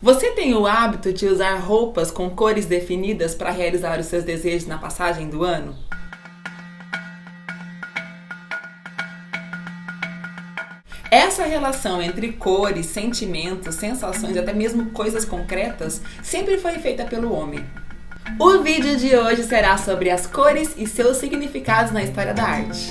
Você tem o hábito de usar roupas com cores definidas para realizar os seus desejos na passagem do ano? Essa relação entre cores, sentimentos, sensações e até mesmo coisas concretas sempre foi feita pelo homem. O vídeo de hoje será sobre as cores e seus significados na história da arte.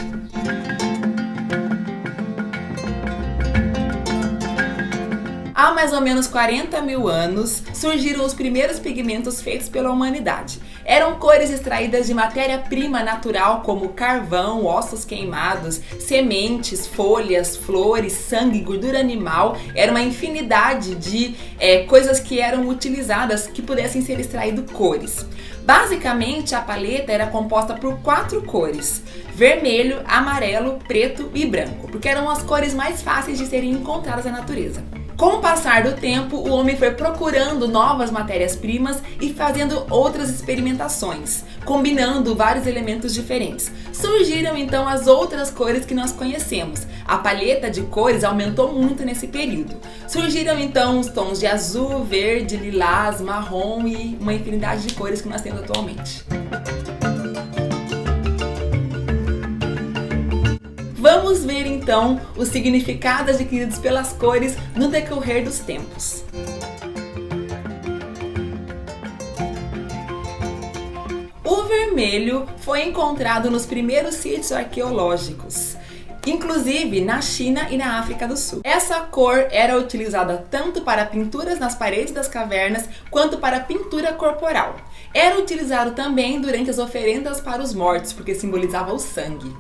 Há mais ou menos 40 mil anos, surgiram os primeiros pigmentos feitos pela humanidade. Eram cores extraídas de matéria-prima natural como carvão, ossos queimados, sementes, folhas, flores, sangue, gordura animal. Era uma infinidade de coisas que eram utilizadas que pudessem ser extraídas cores. Basicamente, a paleta era composta por 4 cores: vermelho, amarelo, preto e branco, porque eram as cores mais fáceis de serem encontradas na natureza. Com o passar do tempo, o homem foi procurando novas matérias-primas e fazendo outras experimentações, combinando vários elementos diferentes. Surgiram então as outras cores que nós conhecemos. A paleta de cores aumentou muito nesse período. Surgiram então os tons de azul, verde, lilás, marrom e uma infinidade de cores que nós temos atualmente. Vamos ver então os significados adquiridos pelas cores no decorrer dos tempos. O vermelho foi encontrado nos primeiros sítios arqueológicos, inclusive na China e na África do Sul. Essa cor era utilizada tanto para pinturas nas paredes das cavernas quanto para pintura corporal. Era utilizado também durante as oferendas para os mortos, porque simbolizava o sangue.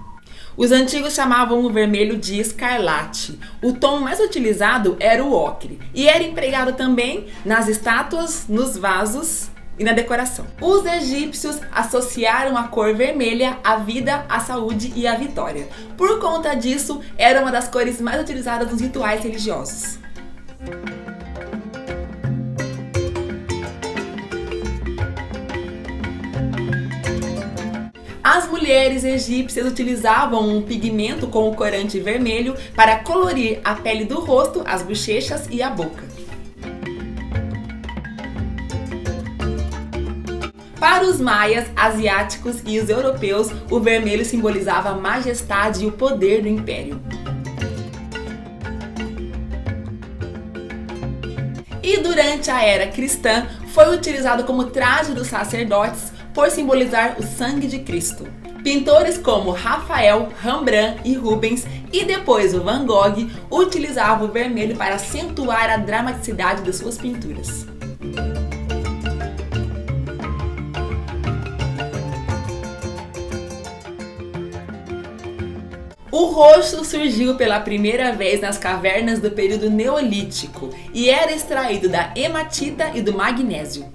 Os antigos chamavam o vermelho de escarlate. O tom mais utilizado era o ocre e era empregado também nas estátuas, nos vasos e na decoração. Os egípcios associaram a cor vermelha à vida, à saúde e à vitória. Por conta disso, era uma das cores mais utilizadas nos rituais religiosos. As mulheres egípcias utilizavam um pigmento com o corante vermelho para colorir a pele do rosto, as bochechas e a boca. Para os maias, asiáticos e os europeus, o vermelho simbolizava a majestade e o poder do império. E durante a era cristã, foi utilizado como traje dos sacerdotes por simbolizar o sangue de Cristo. Pintores como Rafael, Rembrandt e Rubens, e depois o Van Gogh, utilizavam o vermelho para acentuar a dramaticidade de suas pinturas. O roxo surgiu pela primeira vez nas cavernas do período neolítico e era extraído da hematita e do magnésio.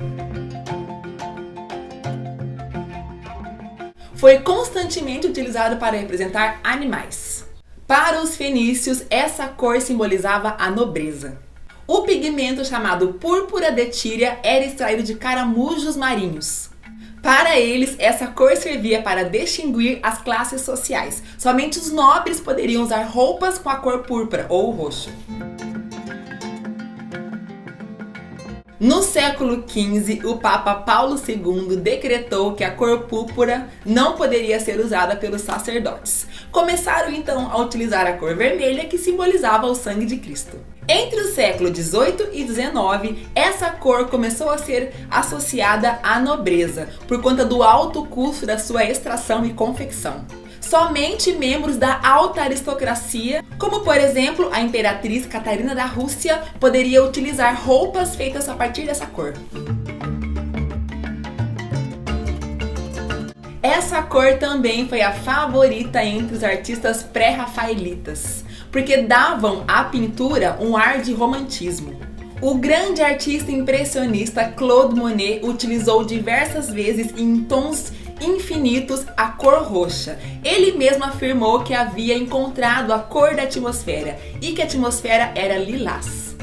Foi constantemente utilizado para representar animais. Para os fenícios, essa cor simbolizava a nobreza. O pigmento chamado púrpura de Tíria era extraído de caramujos marinhos. Para eles, essa cor servia para distinguir as classes sociais. Somente os nobres poderiam usar roupas com a cor púrpura ou roxo. No século XV, o Papa Paulo II decretou que a cor púrpura não poderia ser usada pelos sacerdotes. Começaram então a utilizar a cor vermelha, que simbolizava o sangue de Cristo. Entre o século XVIII e XIX, essa cor começou a ser associada à nobreza, por conta do alto custo da sua extração e confecção. Somente membros da alta aristocracia, como por exemplo a imperatriz Catarina da Rússia, poderia utilizar roupas feitas a partir dessa cor. Essa cor também foi a favorita entre os artistas pré-rafaelitas, porque davam à pintura um ar de romantismo. O grande artista impressionista Claude Monet utilizou diversas vezes em tons infinitos a cor roxa. Ele mesmo afirmou que havia encontrado a cor da atmosfera e que a atmosfera era lilás.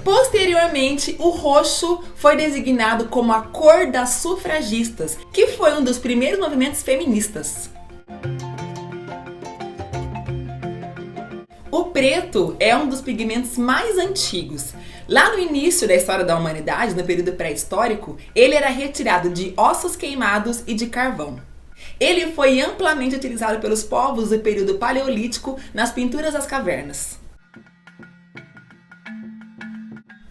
Posteriormente, o roxo foi designado como a cor das sufragistas, que foi um dos primeiros movimentos feministas. O preto é um dos pigmentos mais antigos. Lá no início da história da humanidade, no período pré-histórico, ele era retirado de ossos queimados e de carvão. Ele foi amplamente utilizado pelos povos do período paleolítico nas pinturas das cavernas.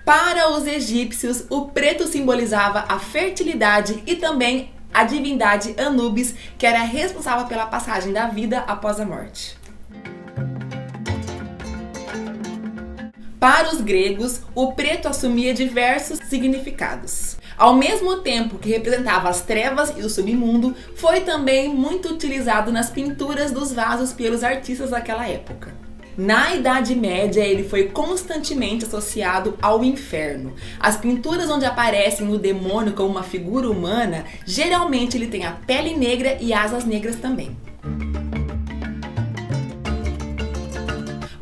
Para os egípcios, o preto simbolizava a fertilidade e também a divindade Anubis, que era responsável pela passagem da vida após a morte. Para os gregos, o preto assumia diversos significados. Ao mesmo tempo que representava as trevas e o submundo, foi também muito utilizado nas pinturas dos vasos pelos artistas daquela época. Na Idade Média, ele foi constantemente associado ao inferno. As pinturas onde aparecem o demônio como uma figura humana, geralmente ele tem a pele negra e asas negras também.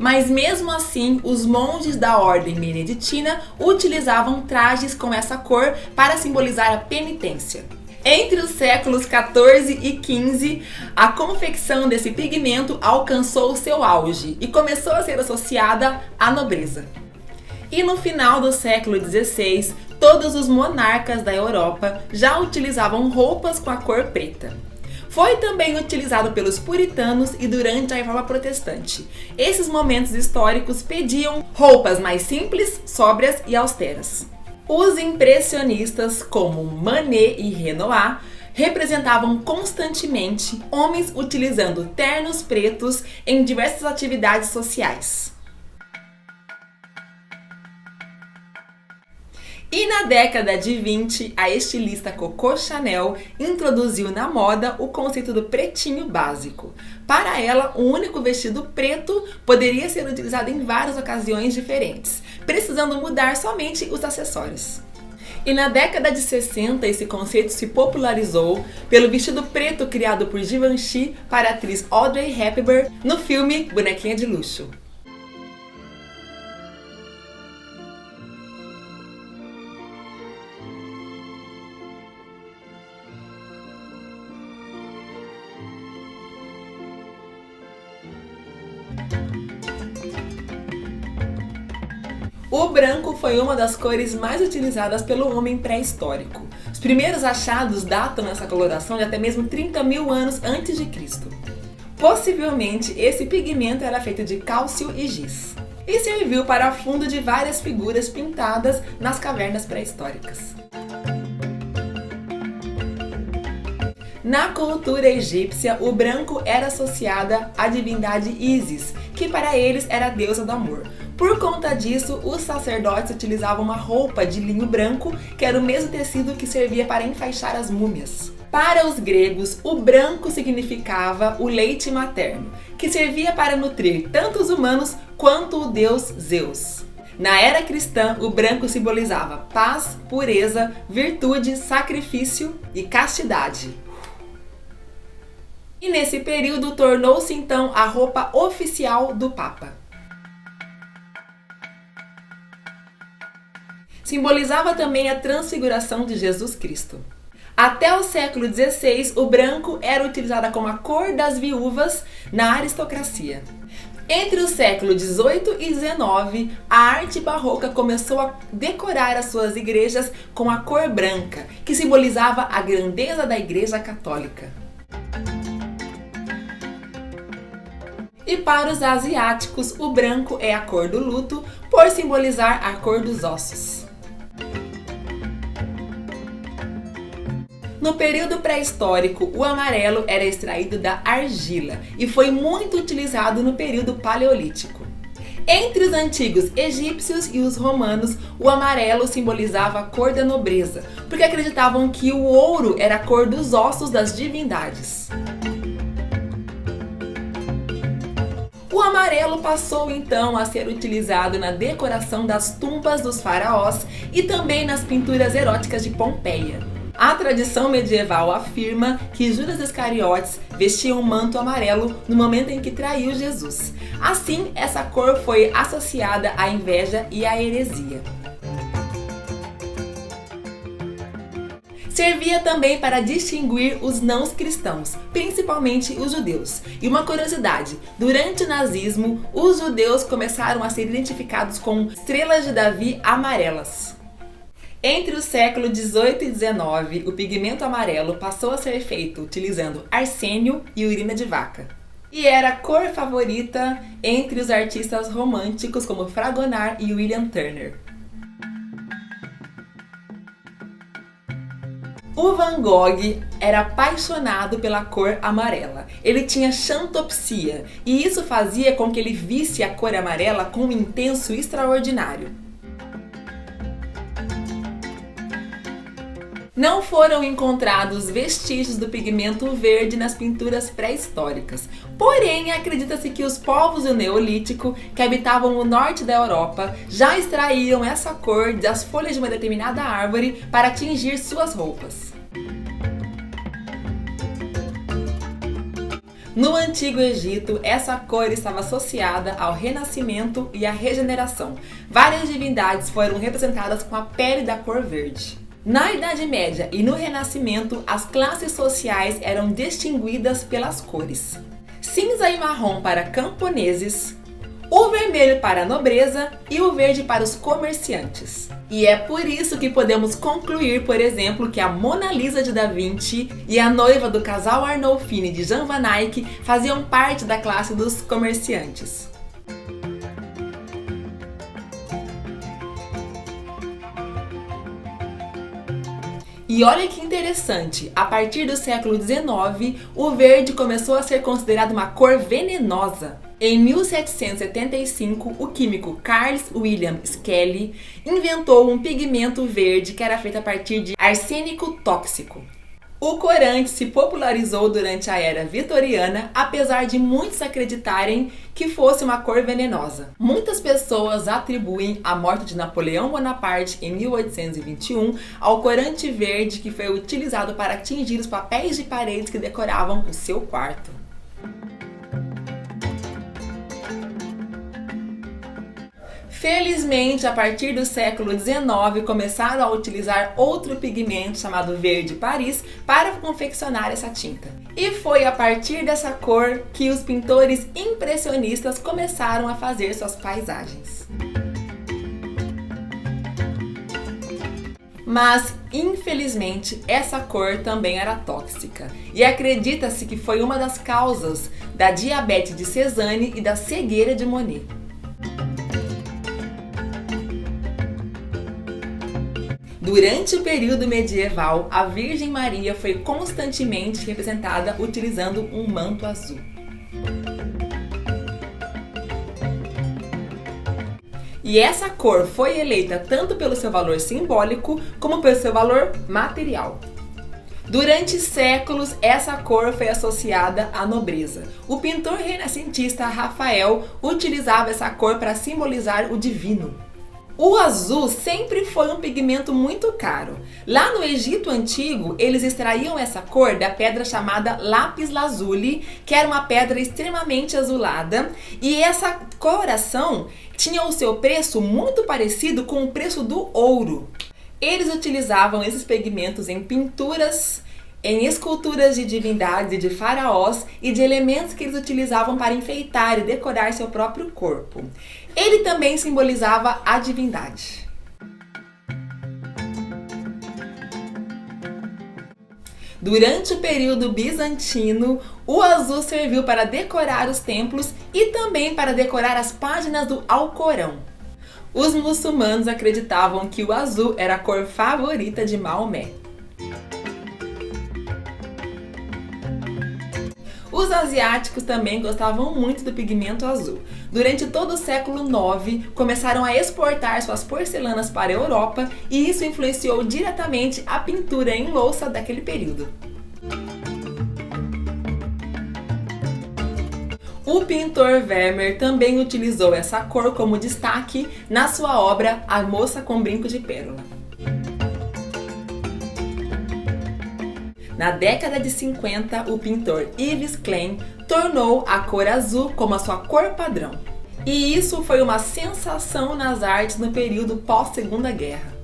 Mas mesmo assim, os monges da ordem beneditina utilizavam trajes com essa cor para simbolizar a penitência. Entre os séculos 14 e 15, a confecção desse pigmento alcançou seu auge e começou a ser associada à nobreza. E no final do século 16, todos os monarcas da Europa já utilizavam roupas com a cor preta. Foi também utilizado pelos puritanos e durante a Reforma Protestante. Esses momentos históricos pediam roupas mais simples, sóbrias e austeras. Os impressionistas, como Manet e Renoir, representavam constantemente homens utilizando ternos pretos em diversas atividades sociais. E na década de 20, a estilista Coco Chanel introduziu na moda o conceito do pretinho básico. Para ela, o único vestido preto poderia ser utilizado em várias ocasiões diferentes, precisando mudar somente os acessórios. E na década de 60, esse conceito se popularizou pelo vestido preto criado por Givenchy para a atriz Audrey Hepburn no filme Bonequinha de Luxo. O branco foi uma das cores mais utilizadas pelo homem pré-histórico. Os primeiros achados datam essa coloração de até mesmo 30 mil anos antes de Cristo. Possivelmente, esse pigmento era feito de cálcio e giz e serviu para fundo de várias figuras pintadas nas cavernas pré-históricas. Na cultura egípcia, o branco era associado à divindade Ísis, que para eles era a deusa do amor. Por conta disso, os sacerdotes utilizavam uma roupa de linho branco, que era o mesmo tecido que servia para enfaixar as múmias. Para os gregos, o branco significava o leite materno, que servia para nutrir tanto os humanos quanto o deus Zeus. Na era cristã, o branco simbolizava paz, pureza, virtude, sacrifício e castidade. E nesse período tornou-se então a roupa oficial do Papa. Simbolizava também a transfiguração de Jesus Cristo. Até o século XVI, o branco era utilizado como a cor das viúvas na aristocracia. Entre os séculos XVIII e XIX, a arte barroca começou a decorar as suas igrejas com a cor branca, que simbolizava a grandeza da Igreja Católica. E para os asiáticos, o branco é a cor do luto, por simbolizar a cor dos ossos. No período pré-histórico, o amarelo era extraído da argila e foi muito utilizado no período paleolítico. Entre os antigos egípcios e os romanos, o amarelo simbolizava a cor da nobreza, porque acreditavam que o ouro era a cor dos ossos das divindades. O amarelo passou então a ser utilizado na decoração das tumbas dos faraós e também nas pinturas eróticas de Pompeia. A tradição medieval afirma que Judas Iscariotes vestia um manto amarelo no momento em que traiu Jesus. Assim, essa cor foi associada à inveja e à heresia. Servia também para distinguir os não cristãos, principalmente os judeus. E uma curiosidade, durante o nazismo, os judeus começaram a ser identificados com estrelas de Davi amarelas. Entre os séculos 18 e 19, o pigmento amarelo passou a ser feito utilizando arsênio e urina de vaca. E era a cor favorita entre os artistas românticos como Fragonard e William Turner. O Van Gogh era apaixonado pela cor amarela. Ele tinha xantopsia e isso fazia com que ele visse a cor amarela com um intenso extraordinário. Não foram encontrados vestígios do pigmento verde nas pinturas pré-históricas. Porém, acredita-se que os povos do Neolítico, que habitavam o norte da Europa, já extraíam essa cor das folhas de uma determinada árvore para tingir suas roupas. No Antigo Egito, essa cor estava associada ao renascimento e à regeneração. Várias divindades foram representadas com a pele da cor verde. Na Idade Média e no Renascimento, as classes sociais eram distinguidas pelas cores: cinza e marrom para camponeses, o vermelho para a nobreza e o verde para os comerciantes. E é por isso que podemos concluir, por exemplo, que a Mona Lisa de Da Vinci e a noiva do casal Arnolfini de Jan van Eyck faziam parte da classe dos comerciantes. E olha que interessante, a partir do século XIX, o verde começou a ser considerado uma cor venenosa. Em 1775, o químico Carl Wilhelm Scheele inventou um pigmento verde que era feito a partir de arsênico tóxico. O corante se popularizou durante a era vitoriana, apesar de muitos acreditarem que fosse uma cor venenosa. Muitas pessoas atribuem a morte de Napoleão Bonaparte em 1821 ao corante verde que foi utilizado para tingir os papéis de parede que decoravam o seu quarto. Felizmente, a partir do século XIX, começaram a utilizar outro pigmento chamado verde Paris para confeccionar essa tinta. E foi a partir dessa cor que os pintores impressionistas começaram a fazer suas paisagens. Mas, infelizmente, essa cor também era tóxica. E acredita-se que foi uma das causas da diabetes de Cézanne e da cegueira de Monet. Durante o período medieval, a Virgem Maria foi constantemente representada utilizando um manto azul. E essa cor foi eleita tanto pelo seu valor simbólico como pelo seu valor material. Durante séculos, essa cor foi associada à nobreza. O pintor renascentista Rafael utilizava essa cor para simbolizar o divino. O azul sempre foi um pigmento muito caro. Lá no Egito Antigo, eles extraíam essa cor da pedra chamada lápis lazuli, que era uma pedra extremamente azulada, e essa coloração tinha o seu preço muito parecido com o preço do ouro. Eles utilizavam esses pigmentos em pinturas, em esculturas de divindades e de faraós e de elementos que eles utilizavam para enfeitar e decorar seu próprio corpo. Ele também simbolizava a divindade. Durante o período bizantino, o azul serviu para decorar os templos e também para decorar as páginas do Alcorão. Os muçulmanos acreditavam que o azul era a cor favorita de Maomé. Os asiáticos também gostavam muito do pigmento azul. Durante todo o século IX, começaram a exportar suas porcelanas para a Europa e isso influenciou diretamente a pintura em louça daquele período. O pintor Vermeer também utilizou essa cor como destaque na sua obra A Moça com Brinco de Pérola. Na década de 50, o pintor Yves Klein tornou a cor azul como a sua cor padrão. E isso foi uma sensação nas artes no período pós-Segunda Guerra.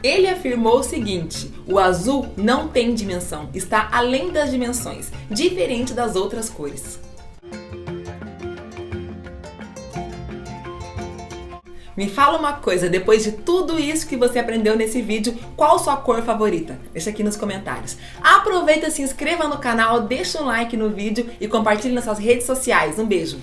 Ele afirmou o seguinte: o azul não tem dimensão, está além das dimensões, diferente das outras cores. Me fala uma coisa, depois de tudo isso que você aprendeu nesse vídeo, qual sua cor favorita? Deixa aqui nos comentários. Aproveita, se inscreva no canal, deixa um like no vídeo e compartilhe nas suas redes sociais. Um beijo!